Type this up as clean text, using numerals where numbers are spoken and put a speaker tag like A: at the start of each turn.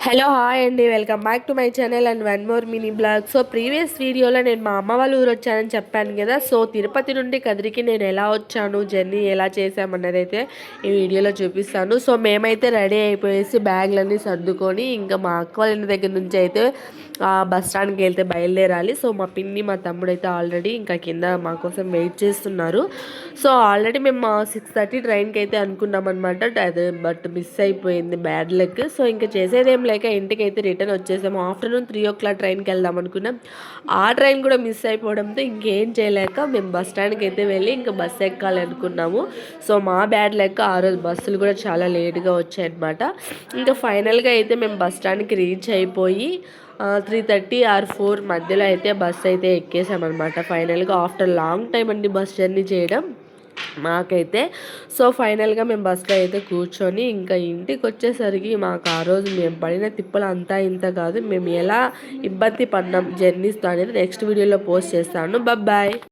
A: Hello hi అండి, welcome back to my channel and one more mini blog. So previous వీడియోలో నేను మా అమ్మ వాళ్ళ ఊరు వచ్చానని చెప్పాను కదా. సో తిరుపతి నుండి కదిరికి నేను ఎలా వచ్చాను, జర్నీ ఎలా చేసామన్నది అయితే ఈ వీడియోలో చూపిస్తాను. సో మేమైతే రెడీ అయిపోయేసి బ్యాగ్లన్నీ సర్దుకొని ఇంకా మా అక్క వాళ్ళ ఇంటి దగ్గర నుంచి అయితే బస్ స్టాండ్కి వెళ్తే బయలుదేరాలి. సో మా పిన్ని మా తమ్ముడు అయితే ఆల్రెడీ ఇంకా కింద మా కోసం వెయిట్ చేస్తున్నారు. సో ఆల్రెడీ మేము 6:30 ట్రైన్కి అయితే అనుకున్నాం అనమాట. అదే బట్ మిస్ అయిపోయింది, బ్యాడ్ లక్. సో ఇంకా చేసేదేం లేక ఇంటికి అయితే రిటర్న్ వచ్చేసాము. ఆఫ్టర్నూన్ 3 o'clock ట్రైన్కి వెళ్దాం అనుకున్నాం. ఆ ట్రైన్ కూడా మిస్ అయిపోవడంతో ఇంకేం చేయలేక మేము బస్ స్టాండ్కి అయితే వెళ్ళి ఇంకా బస్సు ఎక్కాలి అనుకున్నాము. సో మా బ్యాడ్ లెక్క ఆ రోజు బస్సులు కూడా చాలా లేట్గా వచ్చాయన్నమాట. ఇంకా ఫైనల్గా అయితే మేము బస్ స్టాండ్కి రీచ్ అయిపోయి 3:30 or 4 మధ్యలో అయితే బస్ అయితే ఎక్కేసామన్నమాట. ఫైనల్గా ఆఫ్టర్ లాంగ్ టైం అండి బస్ జర్నీ చేయడం మాకైతే. సో ఫైనల్గా మేము బస్లో అయితే కూర్చొని ఇంకా ఇంటికి వచ్చేసరికి మాకు ఆ రోజు మేము పడిన తిప్పలు అంతా ఇంత కాదు. మేము ఎలా ఇబ్బంది పడినాం జర్నీస్తో అనేది నెక్స్ట్ వీడియోలో పోస్ట్ చేస్తాను. బాయ్.